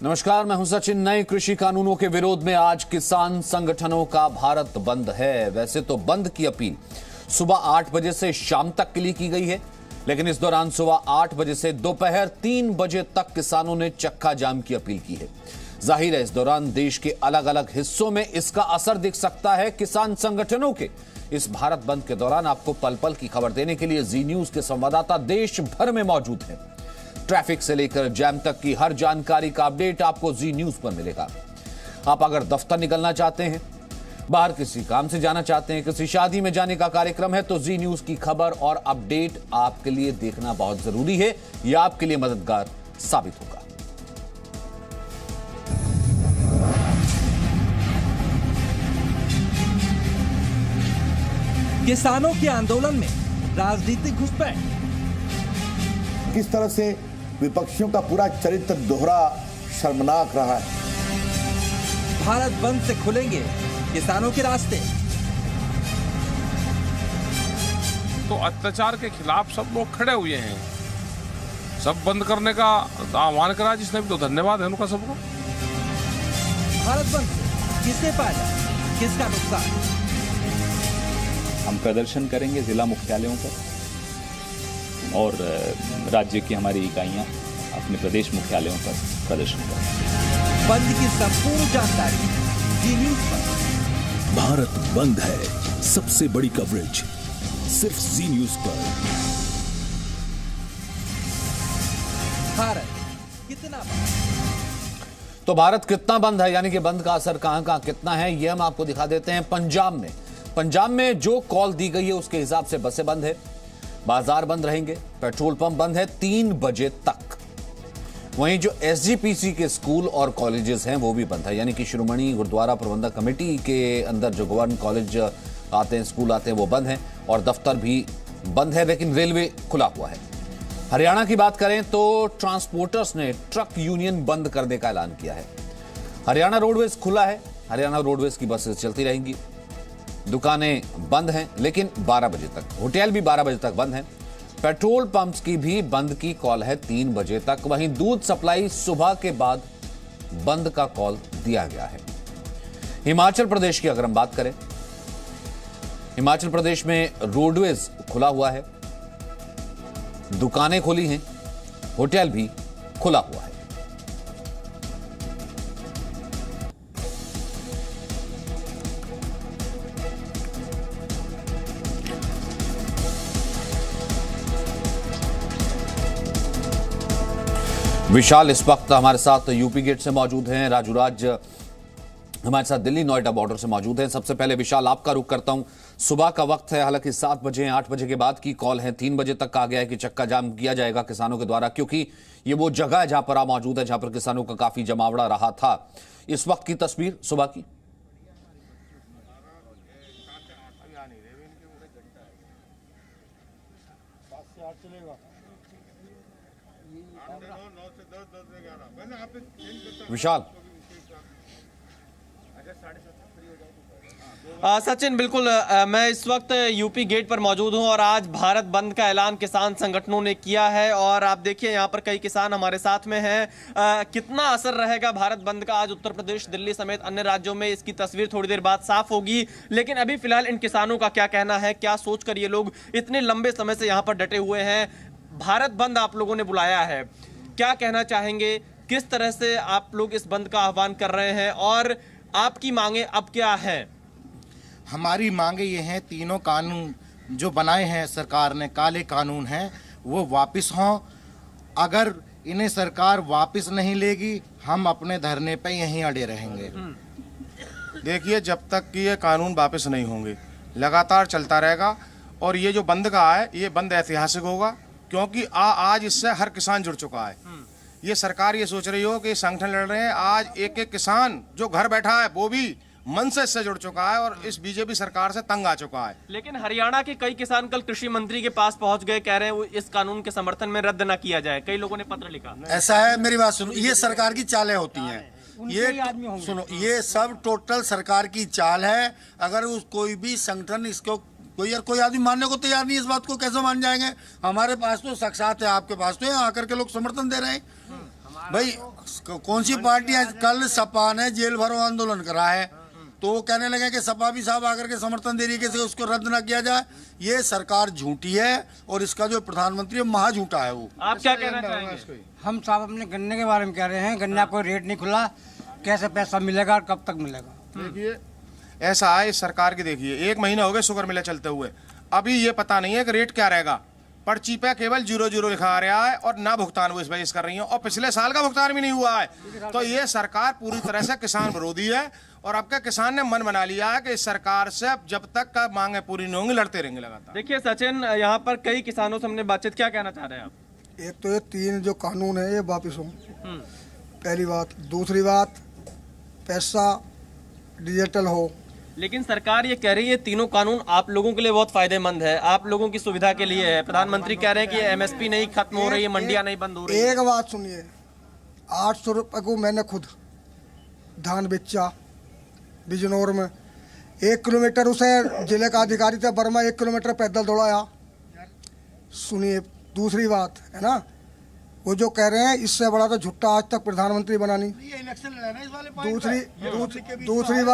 नमस्कार, मैं हूं सचिन। नए कृषि कानूनों के विरोध में आज किसान संगठनों का भारत बंद है। वैसे तो बंद की अपील सुबह 8 बजे से शाम तक के लिए की गई है, लेकिन इस दौरान सुबह 8 बजे से दोपहर 3 बजे तक किसानों ने चक्का जाम की अपील की है। जाहिर है, इस दौरान देश के अलग अलग हिस्सों में इसका असर दिख सकता है। किसान संगठनों के इस भारत बंद के दौरान आपको पल पल की खबर देने के लिए जी न्यूज के संवाददाता देश भर में मौजूद हैं। ट्रैफिक से लेकर जैम तक की हर जानकारी का अपडेट आपको जी न्यूज पर मिलेगा। आप अगर दफ्तर निकलना चाहते हैं, बाहर किसी काम से जाना चाहते हैं, किसी शादी में जाने का कार्यक्रम है, तो जी न्यूज की खबर और अपडेट आपके लिए देखना बहुत जरूरी है। यह आपके लिए मददगार साबित होगा। किसानों के आंदोलन में राजनीतिक घुसपैठ। किस तरह से विपक्षियों का पूरा चरित्र दोहरा शर्मनाक रहा है। भारत बंद से खुलेंगे किसानों के रास्ते। तो अत्याचार के खिलाफ सब लोग खड़े हुए हैं। सब बंद करने का आह्वान करा जिसने भी, तो धन्यवाद है उनका सबको। भारत बंद से किससे फायदा, किसका नुकसान? हम प्रदर्शन करेंगे जिला मुख्यालयों पर और राज्य की हमारी इकाइयां अपने प्रदेश मुख्यालयों पर प्रदर्शन करेंगे। बंद की संपूर्ण जानकारी जी न्यूज पर। भारत बंद है, सबसे बड़ी कवरेज सिर्फ जी न्यूज पर। भारत कितना बंद? तो भारत कितना बंद है, यानी कि बंद का असर कहां कहां कितना है, यह हम आपको दिखा देते हैं। पंजाब में जो कॉल दी गई है उसके हिसाब से बसें बंद है, बाजार बंद रहेंगे, पेट्रोल पंप बंद है 3 बजे तक। वहीं जो एसजीपीसी के स्कूल और कॉलेजेस हैं वो भी बंद है, यानी कि शिरोमणि गुरुद्वारा प्रबंधक कमेटी के अंदर जो गवर्नमेंट कॉलेज आते हैं, स्कूल आते हैं, वो बंद हैं और दफ्तर भी बंद है, लेकिन रेलवे खुला हुआ है। हरियाणा की बात करें तो ट्रांसपोर्टर्स ने ट्रक यूनियन बंद करने का ऐलान किया है। हरियाणा रोडवेज खुला है, हरियाणा रोडवेज की बसें चलती रहेंगी, दुकानें बंद हैं लेकिन 12 बजे तक, होटल भी 12 बजे तक बंद हैं, पेट्रोल पंप्स की भी बंद की कॉल है 3 बजे तक। वहीं दूध सप्लाई सुबह के बाद बंद का कॉल दिया गया है। हिमाचल प्रदेश की अगर हम बात करें, हिमाचल प्रदेश में रोडवेज खुला हुआ है, दुकानें खुली हैं, होटल भी खुला हुआ है। विशाल इस वक्त हमारे साथ यूपी गेट से मौजूद हैं, राजू राज हमारे साथ दिल्ली नोएडा बॉर्डर से मौजूद हैं। सबसे पहले विशाल, आपका रुख करता हूं। सुबह का वक्त है, हालांकि 7 बजे 8 बजे के बाद की कॉल है, 3 बजे तक कहा गया है कि चक्का जाम किया जाएगा किसानों के द्वारा, क्योंकि ये वो जगह है जहां पर आप मौजूद है जहां पर किसानों का काफी जमावड़ा रहा था। इस वक्त की तस्वीर सुबह की। विशाल। सचिन, बिल्कुल मैं इस वक्त यूपी गेट पर मौजूद हूं और आज भारत बंद का ऐलान किसान संगठनों ने किया है और आप देखिए यहां पर कई किसान हमारे साथ में हैं। कितना असर रहेगा भारत बंद का आज उत्तर प्रदेश, दिल्ली समेत अन्य राज्यों में, इसकी तस्वीर थोड़ी देर बाद साफ होगी। लेकिन अभी फिलहाल इन किसानों का क्या कहना है, क्या सोचकर ये लोग इतने लंबे समय से यहां पर डटे हुए हैं? भारत बंद आप लोगों ने बुलाया है, क्या कहना चाहेंगे? किस तरह से आप लोग इस बंद का आह्वान कर रहे हैं और आपकी मांगे अब क्या है? हमारी मांगे ये हैं, तीनों कानून जो बनाए हैं सरकार ने, काले कानून हैं, वो वापस हों। अगर इन्हें सरकार वापस नहीं लेगी, हम अपने धरने पे यहीं अड़े रहेंगे। देखिए, जब तक कि ये कानून वापस नहीं होंगे लगातार चलता रहेगा और ये जो बंद का है, ये बंद ऐतिहासिक होगा, क्योंकि आज इससे हर किसान जुड़ चुका है। ये सरकार ये सोच रही हो कि संगठन लड़ रहे हैं, आज एक एक किसान जो घर बैठा है वो भी मन से इससे जुड़ चुका है और इस बीजेपी सरकार से तंग आ चुका है। लेकिन हरियाणा के कई किसान कल कृषि मंत्री के पास पहुंच गए, कह रहे हैं इस कानून के समर्थन में रद्द न किया जाए। कई लोगों ने पत्र लिखा। ऐसा है, मेरी बात सुनो, ये सरकार की चालें होती हैं, ये सुनो, ये सब टोटल सरकार की चाल है। अगर कोई भी संगठन इसको कोई आदमी मानने को तैयार नहीं, इस बात को कैसे मान जाएंगे? हमारे पास तो साक्षात है, आपके पास तो है, आकर के लोग समर्थन दे रहे हैं। भाई कौन सी पार्टी है? कल सपा ने जेल भरो आंदोलन करा है, तो वो कहने लगे कि सपा भी साहब आकर के समर्थन दे रही है कि उसको रद्द ना किया जाए। ये सरकार झूठी है और इसका जो प्रधानमंत्री है महा झूठा है। वो आप क्या कहना चाहेंगे? हम साहब अपने गन्ने के बारे में कह रहे हैं, गन्ना कोई रेट नहीं खुला, कैसे पैसा मिलेगा और कब तक मिलेगा? देखिए ऐसा है इस सरकार की, देखिए 1 महीना हो गया शुगर मिले चलते हुए, अभी ये पता नहीं है कि रेट क्या रहेगा। पर्ची पे केवल 0-0 लिखा आ रहा है और ना भुगतान वो इस वजह से कर रही है, और पिछले साल का भुगतान भी नहीं हुआ है। तो ये सरकार पूरी तरह से किसान विरोधी है और अब के किसान ने मन बना लिया है कि इस सरकार से जब तक का मांगे पूरी नहीं होंगी लड़ते रहेंगे लगातार। देखिए सचिन, यहाँ पर कई किसानों से हमने बातचीत, क्या कहना चाह रहे हैं आप? एक तो ये 3 जो कानून है ये वापिस हो, पहली बात। दूसरी बात, पैसा डिजिटल हो। लेकिन सरकार ये कह रही है तीनों कानून आप लोगों के लिए बहुत फायदेमंद है, आप लोगों की सुविधा के लिए है। प्रधानमंत्री कह रहे हैं कि एमएसपी नहीं खत्म हो रही है, मंडियां नहीं बंद हो रही है। एक बात सुनिए, 800 रुपये को मैंने खुद धान बेचा बिजनौर में। 1 किलोमीटर उसे जिले का अधिकारी थे वर्मा 1 किलोमीटर पैदल दौड़ाया। सुनिए, दूसरी बात है ना, वो जो कह रहे हैं इससे बड़ा तो झुट्टा आज तक प्रधानमंत्री बना नहीं। दूसरी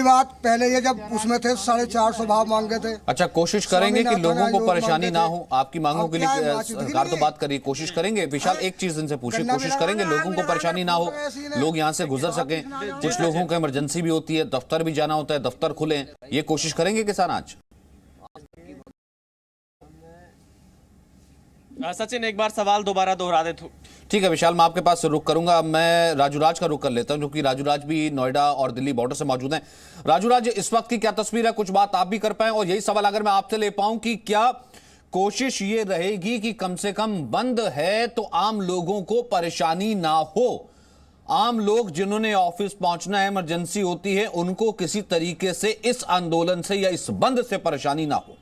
बात, पहले ये जब उसमें थे 450 भाव मांगे थे। अच्छा, कोशिश करेंगे कि लोगों को परेशानी ना हो, आपकी मांगों के लिए सरकार तो बात करिए, कोशिश करेंगे। विशाल, एक चीज इनसे पूछिए, कोशिश करेंगे लोगों को परेशानी ना हो, लोग यहाँ से गुजर सकें। कुछ लोगों को इमरजेंसी भी होती है, दफ्तर भी जाना होता है, दफ्तर खुले, ये कोशिश करेंगे किसान आज? सचिन, एक बार सवाल दोबारा दोहरा दे तो। ठीक है विशाल, मैं आपके पास रुक करूंगा। मैं राजू राज का रुक कर लेता हूं, क्योंकि राजू राज भी नोएडा और दिल्ली बॉर्डर से मौजूद हैं। राजू राज, इस वक्त की क्या तस्वीर है? कुछ बात आप भी कर पाए, और यही सवाल अगर मैं आपसे ले पाऊं कि क्या कोशिश ये रहेगी कि कम से कम बंद है तो आम लोगों को परेशानी ना हो, आम लोग जिन्होंने ऑफिस पहुंचना है, इमरजेंसी होती है, उनको किसी तरीके से इस आंदोलन से या इस बंद से परेशानी ना हो?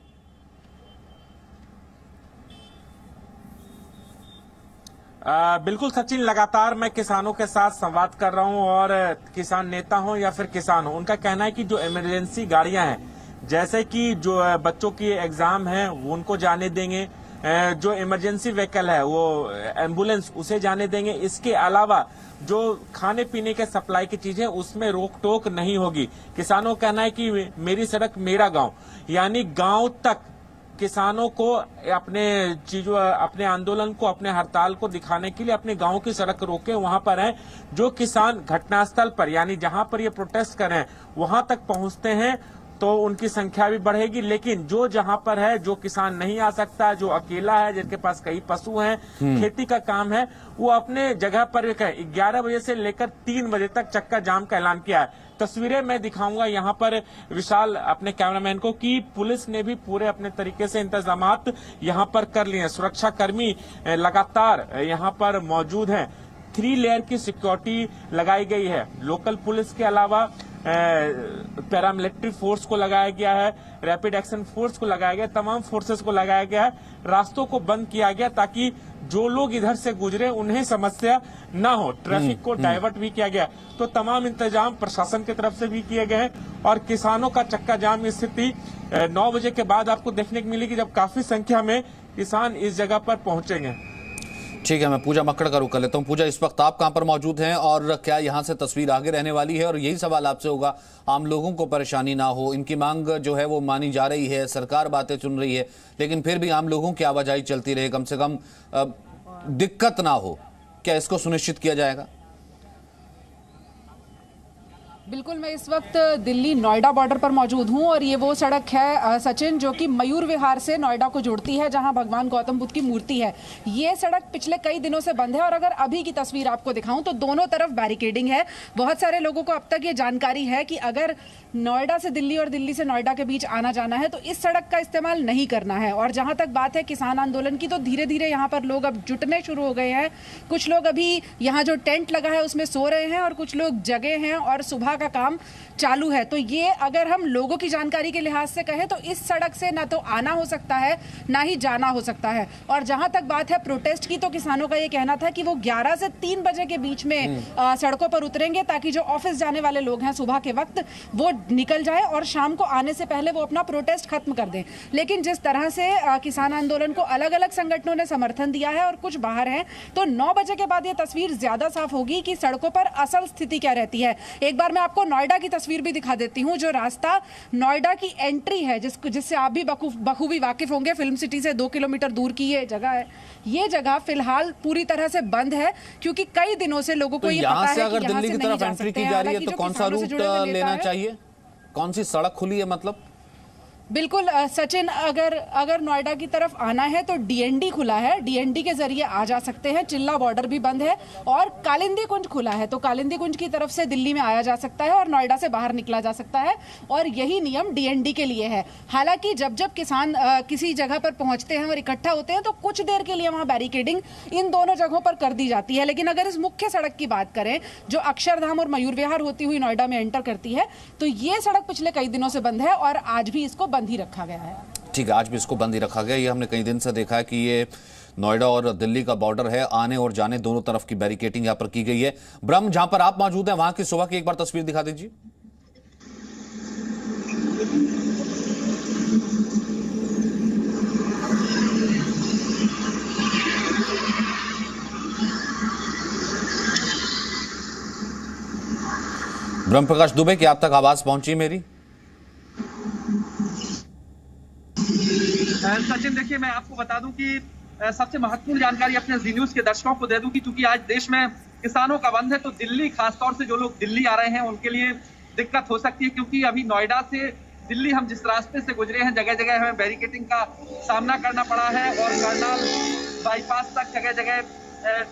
बिल्कुल सचिन, लगातार मैं किसानों के साथ संवाद कर रहा हूं, और किसान नेता हो या फिर किसान हो, उनका कहना है कि जो इमरजेंसी गाड़ियां हैं, जैसे कि जो बच्चों की एग्जाम है वो उनको जाने देंगे, जो इमरजेंसी व्हीकल है वो एम्बुलेंस उसे जाने देंगे। इसके अलावा जो खाने पीने के सप्लाई की चीजें उसमें रोक टोक नहीं होगी। किसानों का कहना है कि मेरी सड़क मेरा गांव, यानी गांव तक किसानों को अपने चीजों, अपने आंदोलन को, अपने हड़ताल को दिखाने के लिए अपने गांव की सड़क रोके वहां पर हैं। जो किसान घटनास्थल पर, यानी जहां पर ये प्रोटेस्ट कर रहे हैं, वहां तक पहुंचते हैं तो उनकी संख्या भी बढ़ेगी। लेकिन जो जहां पर है, जो किसान नहीं आ सकता, जो अकेला है, जिनके पास कई पशु हैं, खेती का काम है, वो अपने जगह पर 11 बजे से लेकर 3 बजे तक चक्का जाम का ऐलान किया है। तस्वीरें मैं दिखाऊंगा यहाँ पर विशाल अपने कैमरामैन को कि पुलिस ने भी पूरे अपने तरीके से इंतजामात यहाँ पर कर लिए हैं। सुरक्षा कर्मी लगातार यहाँ पर मौजूद हैं। 3 लेयर की सिक्योरिटी लगाई गई है। लोकल पुलिस के अलावा पैरामिलिट्री फोर्स को लगाया गया है, रैपिड एक्शन फोर्स को लगाया गया, तमाम फोर्सेस को लगाया गया है। रास्तों को बंद किया गया ताकि जो लोग इधर से गुजरे उन्हें समस्या ना हो। ट्रैफिक को डाइवर्ट भी किया गया। तो तमाम इंतजाम प्रशासन की तरफ से भी किए गए हैं। और किसानों का चक्का जाम की स्थिति 9 बजे के बाद आपको देखने को मिलेगी, जब काफी संख्या में किसान इस जगह पर पहुंचेंगे। ठीक है, मैं पूजा मक्कड़ का रुख कर लेता हूं। पूजा, इस वक्त आप कहां पर मौजूद हैं और क्या यहां से तस्वीर आगे रहने वाली है? और यही सवाल आपसे होगा, आम लोगों को परेशानी ना हो, इनकी मांग जो है वो मानी जा रही है, सरकार बातें सुन रही है, लेकिन फिर भी आम लोगों की आवाजाही चलती रहे, कम से कम दिक्कत ना हो, क्या इसको सुनिश्चित किया जाएगा? बिल्कुल, मैं इस वक्त दिल्ली नोएडा बॉर्डर पर मौजूद हूं, और ये वो सड़क है सचिन जो कि मयूर विहार से नोएडा को जोड़ती है, जहां भगवान गौतम बुद्ध की मूर्ति है। ये सड़क पिछले कई दिनों से बंद है, और अगर अभी की तस्वीर आपको दिखाऊं तो दोनों तरफ बैरिकेडिंग है। बहुत सारे लोगों को अब तक ये जानकारी है कि अगर नोएडा से दिल्ली और दिल्ली से नोएडा के बीच आना जाना है तो इस सड़क का इस्तेमाल नहीं करना है। और जहां तक बात है किसान आंदोलन की, तो धीरे धीरे यहाँ पर लोग अब जुटने शुरू हो गए हैं। कुछ लोग अभी यहाँ जो टेंट लगा है उसमें सो रहे हैं, और कुछ लोग जगे हैं और सुबह का काम चालू है। तो ये अगर हम लोगों की जानकारी के लिहाज से कहें तो इस सड़क से ना तो आना हो सकता है ना ही जाना हो सकता है। और जहां तक बात है प्रोटेस्ट की, तो किसानों का ये कहना था कि वो 11 से 3 बजे के बीच में सड़कों पर उतरेंगे ताकि जो ऑफिस जाने वाले लोग हैं सुबह के वक्त वो निकल जाए और शाम को आने से पहले वो अपना प्रोटेस्ट खत्म कर दें। लेकिन जिस तरह से किसान आंदोलन को अलग अलग संगठनों ने समर्थन दिया है और कुछ बाहर हैं, तो 9 बजे के बाद ये तस्वीर ज्यादा साफ होगी कि सड़कों पर असल स्थिति क्या रहती है। एक बार मैं आपको नोएडा की तस्वीर भी दिखा देती हूँ। जो रास्ता नोएडा की एंट्री है, जिससे आप भी बखूबी वाकिफ होंगे, फिल्म सिटी से 2 किलोमीटर दूर की ये जगह है। ये जगह फिलहाल पूरी तरह से बंद है क्योंकि कई दिनों से लोगों को ये पता है कि यहाँ से दिल्ली की तरफ नहीं एंट्री की जा रही है तो कौन सा रूट लेना चाहिए? कौन सी सड़क खुली है? मतलब बिल्कुल सचिन, अगर नोएडा की तरफ आना है तो डीएनडी खुला है, डीएनडी के जरिए आ जा सकते हैं। चिल्ला बॉर्डर भी बंद है और कालिंदी कुंज खुला है, तो कालिंदी कुंज की तरफ से दिल्ली में आया जा सकता है और नोएडा से बाहर निकला जा सकता है। और यही नियम डीएनडी के लिए है। हालांकि जब किसान किसी जगह पर पहुंचते हैं और इकट्ठा होते हैं तो कुछ देर के लिए वहां बैरिकेडिंग इन दोनों जगहों पर कर दी जाती है। लेकिन अगर इस मुख्य सड़क की बात करें जो अक्षरधाम और मयूर विहार होती हुई नोएडा में एंटर करती है, तो ये सड़क पिछले कई दिनों से बंद है और आज भी इसको बंद ही रखा गया है। ठीक है, आज भी इसको बंद ही रखा गया। ये हमने कई दिन से देखा है कि ये नोएडा और दिल्ली का बॉर्डर है, आने और जाने दोनों तरफ की बैरिकेडिंग यहां पर की गई है। ब्रह्म, जहां पर आप मौजूद हैं वहां की सुबह की एक बार तस्वीर दिखा दीजिए। ब्रह्म प्रकाश दुबे, क्या आप तक आवाज पहुंची मेरी? सचिन, देखिए मैं आपको बता दूं कि सबसे महत्वपूर्ण जानकारी अपने जी न्यूज के दर्शकों को दे दूं कि चूंकि आज देश में किसानों का बंद है तो दिल्ली, खासतौर से जो लोग दिल्ली आ रहे हैं उनके लिए दिक्कत हो सकती है, क्योंकि अभी नोएडा से दिल्ली हम जिस रास्ते से गुजरे हैं जगह जगह हमें बैरिकेडिंग का सामना करना पड़ा है और करनाल बाईपास तक जगह जगह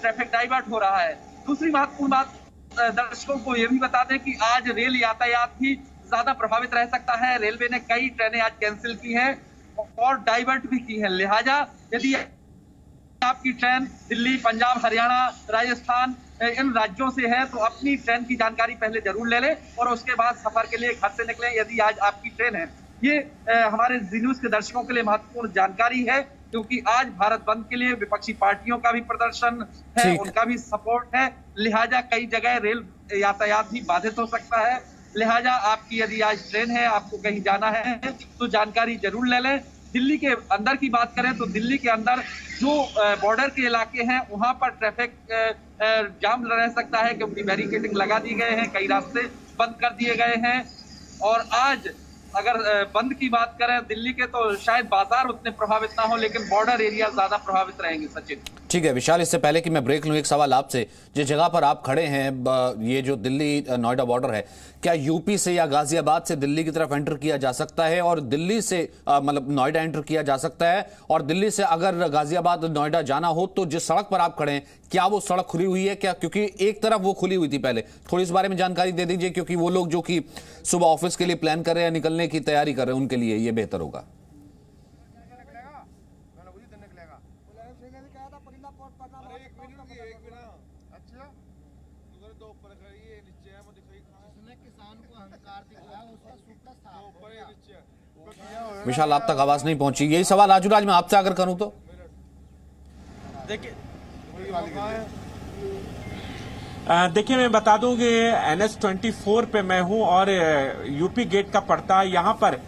ट्रैफिक डाइवर्ट हो रहा है। दूसरी महत्वपूर्ण बात दर्शकों को यह भी बता दें कि आज रेल यातायात भी ज्यादा प्रभावित रह सकता है। रेलवे ने कई ट्रेनें आज कैंसिल की हैं और डाइवर्ट भी की है। लिहाजा यदि आपकी ट्रेन दिल्ली, पंजाब, हरियाणा, राजस्थान इन राज्यों से है तो अपनी ट्रेन की जानकारी पहले जरूर ले लें और उसके बाद सफर के लिए घर से निकलें यदि आज आपकी ट्रेन है। ये हमारे जी न्यूज के दर्शकों के लिए महत्वपूर्ण जानकारी है, क्योंकि आज भारत बंद के लिए विपक्षी पार्टियों का भी प्रदर्शन है, उनका भी सपोर्ट है। लिहाजा कई जगह रेल यातायात भी बाधित हो सकता है। लिहाजा आपकी यदि आज ट्रेन है, आपको कहीं जाना है तो जानकारी जरूर ले लें। दिल्ली के अंदर की बात करें तो दिल्ली के अंदर जो बॉर्डर के इलाके हैं वहां पर ट्रैफिक जाम रह सकता है, क्योंकि बैरिकेडिंग लगा दिए गए हैं, कई रास्ते बंद कर दिए गए हैं। और आज अगर बंद की बात करें दिल्ली के तो शायद बाजार उतने प्रभावित ना हो, लेकिन बॉर्डर एरिया ज्यादा प्रभावित रहेंगे। सचिन, ठीक है विशाल, इससे पहले कि मैं ब्रेक लूं एक सवाल आपसे। जिस जगह पर आप खड़े हैं, ये जो दिल्ली नोएडा बॉर्डर है, क्या यूपी से या गाजियाबाद से दिल्ली की तरफ एंटर किया जा सकता है और दिल्ली से मतलब नोएडा एंटर किया जा सकता है? और दिल्ली से अगर गाजियाबाद नोएडा जाना हो तो जिस सड़क पर आप खड़े हैं क्या वो सड़क खुली हुई है क्या? क्योंकि एक तरफ वो खुली हुई थी पहले, थोड़ी इस बारे में जानकारी दे दीजिए, क्योंकि वो लोग जो कि सुबह ऑफिस के लिए प्लान कर रहे हैं, निकलने की तैयारी कर रहे हैं, उनके लिए ये बेहतर होगा। विशाल, आप तक आवाज नहीं पहुंची। यही सवाल आजुराज मैं आपसे अगर करूं तो देखिए मैं बता दूं कि NH-24 पे मैं हूं और यूपी गेट का पड़ता है। यहाँ पर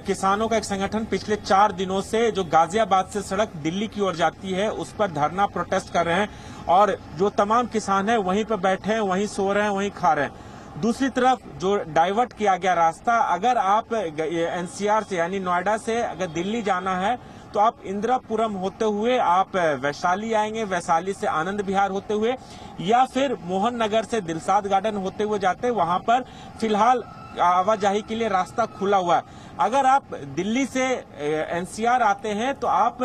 किसानों का एक संगठन पिछले 4 दिनों से जो गाजियाबाद से सड़क दिल्ली की ओर जाती है उस पर धरना प्रोटेस्ट कर रहे हैं और जो तमाम किसान हैं वहीं पर बैठे हैं, वहीं सो रहे हैं, वहीं खा रहे हैं। दूसरी तरफ जो डाइवर्ट किया गया रास्ता, अगर आप NCR से यानी नोएडा से अगर दिल्ली जाना है तो आप इंदिरापुरम होते हुए आप वैशाली आएंगे, वैशाली से आनंद विहार होते हुए या फिर मोहन नगर से दिलसाद गार्डन होते हुए जाते, वहां पर फिलहाल आवाजाही के लिए रास्ता खुला हुआ है। अगर आप दिल्ली से NCR आते हैं तो आप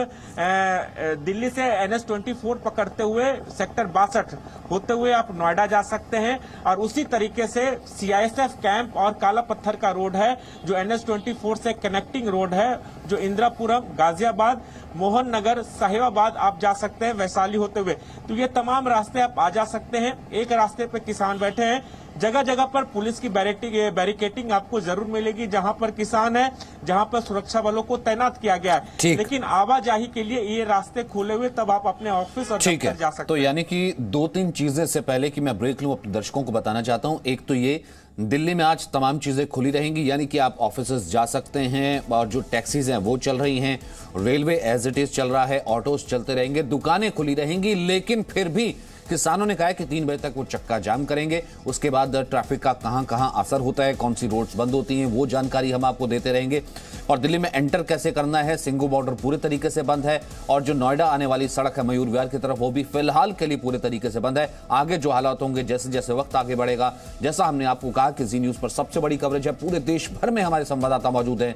दिल्ली से NH-24 पकड़ते हुए सेक्टर 62 होते हुए आप नोएडा जा सकते हैं और उसी तरीके से CISF कैंप और काला पत्थर का रोड है जो NH-24 से कनेक्टिंग रोड है, जो इंदिरापुरम, गाजियाबाद, मोहन नगर, साहिबाबाद आप जा सकते हैं वैशाली होते हुए। तो ये तमाम रास्ते आप आ जा सकते हैं। एक रास्ते पे किसान बैठे हैं जगह जगह पर पुलिस की बैरिकेटिंग आपको जरूर मिलेगी, जहां पर किसान है, जहां पर सुरक्षा बलों को तैनात किया गया है। लेकिन आवाजाही के लिए ये रास्ते खोले हुए, तब आप अपने ऑफिस और दफ्तर जा सकते हैं। तो यानी कि 2-3 चीजें से पहले कि मैं ब्रेक लूं, अपने दर्शकों को बताना चाहता हूं। एक तो ये, दिल्ली में आज तमाम चीजें खुली रहेंगी, यानी कि आप ऑफिसेस जा सकते हैं, और जो टैक्सीज हैं वो चल रही हैं, रेलवे एज इट इज चल रहा है, ऑटोस चलते रहेंगे, दुकानें खुली रहेंगी। लेकिन फिर भी किसानों ने कहा है कि 3 बजे तक वो चक्का जाम करेंगे। उसके बाद ट्रैफिक का कहां असर होता है, कौन सी रोड्स बंद होती हैं, वो जानकारी हम आपको देते रहेंगे। और दिल्ली में एंटर कैसे करना है, सिंघू बॉर्डर पूरे तरीके से बंद है, और जो नोएडा आने वाली सड़क है मयूर विहार की तरफ, वो भी फिलहाल के लिए पूरे तरीके से बंद है। आगे जो हालात होंगे, जैसे जैसे वक्त आगे बढ़ेगा, जैसा हमने आपको कहा कि जी न्यूज पर सबसे बड़ी कवरेज है, पूरे देश भर में हमारे संवाददाता मौजूद हैं।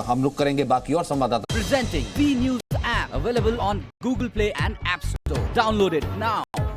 हम रुक करेंगे बाकी और संवाददाता। Presenting B News app available on Google Play and App Store. Download it now.